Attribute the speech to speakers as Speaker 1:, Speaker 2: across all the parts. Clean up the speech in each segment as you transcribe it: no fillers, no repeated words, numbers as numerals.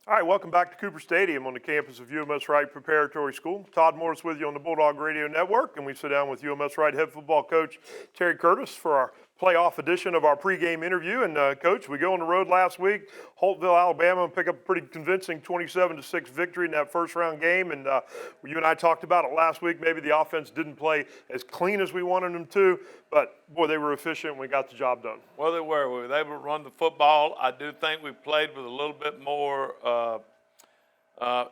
Speaker 1: All right, welcome back to Cooper Stadium on the campus of UMS-Wright Preparatory School. Todd Morris with you on the Bulldog Radio Network, and we sit down with UMS-Wright head football coach Terry Curtis for our playoff edition of our pregame interview. And Coach, we go on the road last week, Holtville, Alabama, and pick up a pretty convincing 27-6 victory in that first-round game. And you and I talked about it last week. Maybe the offense didn't play as clean as we wanted them to, but boy, they were efficient and we got the job done.
Speaker 2: Well, they were. We were able to run the football. I do think we played with a little bit more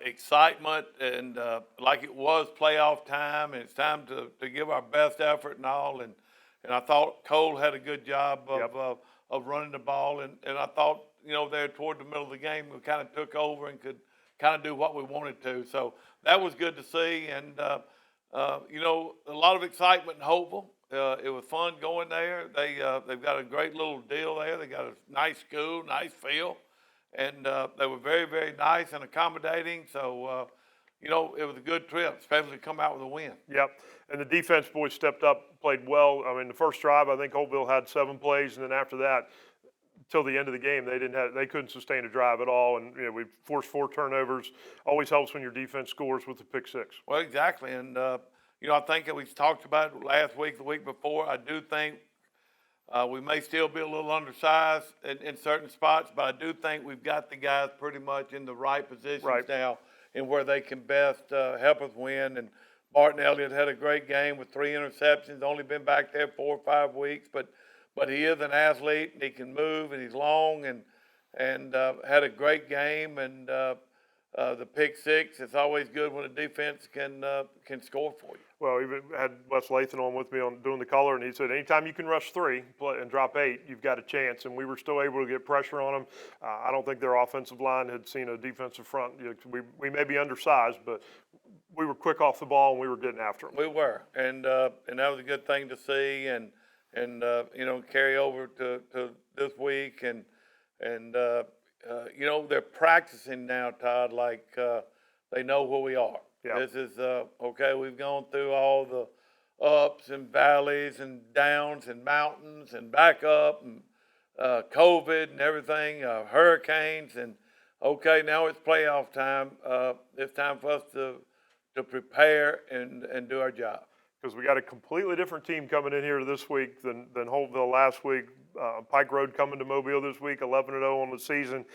Speaker 2: excitement and like it was playoff time, and it's time to give our best effort and all. And I thought Cole had a good job of running the ball. And I thought, there toward the middle of the game, we kind of took over and could kind of do what we wanted to. So that was good to see. And, a lot of excitement and hopeful. It was fun going there. They've got a great little deal there. They got a nice school, nice feel. And they were very, very nice and accommodating. So, it was a good trip, especially to come out with a win.
Speaker 1: Yep. And the defense boys stepped up, played well. I mean, the first drive, I think Holtville had 7 plays, and then after that, till the end of the game, they couldn't sustain a drive at all. And we forced 4 turnovers. Always helps when your defense scores with the pick 6.
Speaker 2: Well, exactly. And I think that we talked about it last week, the week before. I do think we may still be a little undersized in certain spots, but I do think we've got the guys pretty much in the right positions now and where they can best help us win. And Martin Elliott had a great game with 3 interceptions, only been back there 4 or 5 weeks, but he is an athlete, and he can move, and he's long, and had a great game. And the pick 6, it's always good when a defense can score for you.
Speaker 1: Well, we had Wes Lathan on with me on doing the color, and he said anytime you can rush 3 and drop 8, you've got a chance. And we were still able to get pressure on them. I don't think their offensive line had seen a defensive front. We may be undersized, but we were quick off the ball and we were getting after them.
Speaker 2: We were, and that was a good thing to see, and carry over to this week, and they're practicing now, Todd, like they know where we are.
Speaker 1: Yeah.
Speaker 2: This is, okay, we've gone through all the ups and valleys and downs and mountains and back up and COVID and everything, hurricanes, and okay, now it's playoff time. It's time for us to prepare and do our job.
Speaker 1: Because we got a completely different team coming in here this week than Holtville last week. Pike Road coming to Mobile this week, 11-0 on the season.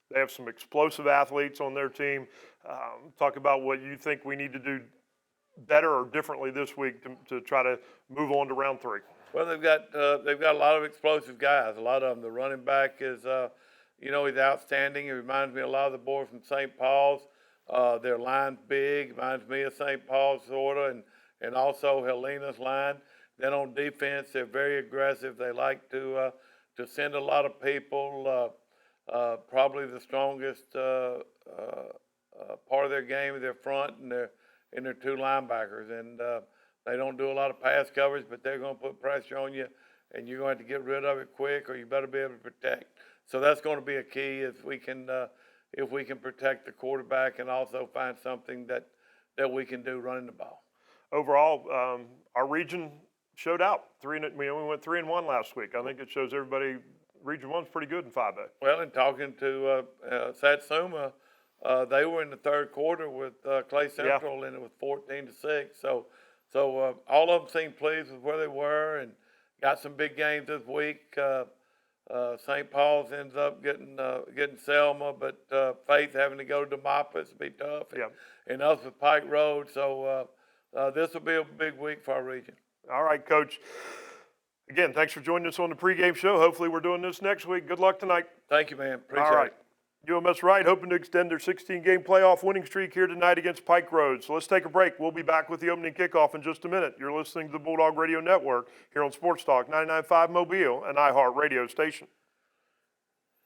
Speaker 1: They have some explosive athletes on their team. Talk about what you think we need to do better or differently this week to try to move on to round 3.
Speaker 2: Well, they've got a lot of explosive guys. A lot of them. The running back is, he's outstanding. He reminds me a lot of the boys from St. Paul's. Their line's big. Reminds me of St. Paul's sort of, and also Helena's line. Then on defense, they're very aggressive. They like to send a lot of people. Probably the strongest part of their game is their front and their 2 linebackers. And they don't do a lot of pass coverage, but they're going to put pressure on you, and you're going to have to get rid of it quick, or you better be able to protect. So that's going to be a key if we can protect the quarterback and also find something that we can do running the ball.
Speaker 1: Overall, our region showed out. We went 3-1 last week. I think it shows everybody Region 1's pretty good in 5A.
Speaker 2: Well, in talking to Satsuma, they were in the third quarter with Clay Central, and it was 14-6. So all of them seemed pleased with where they were and got some big games this week. St. Paul's ends up getting Selma, but Faith having to go to Demopolis will be tough. And us with Pike Road. So this will be a big week for our region.
Speaker 1: All right, Coach. Again, thanks for joining us on the pregame show. Hopefully we're doing this next week. Good luck tonight.
Speaker 2: Thank you, man. Appreciate
Speaker 1: All right.
Speaker 2: it.
Speaker 1: UMS-Wright hoping to extend their 16-game playoff winning streak here tonight against Pike Road. So let's take a break. We'll be back with the opening kickoff in just a minute. You're listening to the Bulldog Radio Network here on Sports Talk 99.5 Mobile and iHeart Radio station.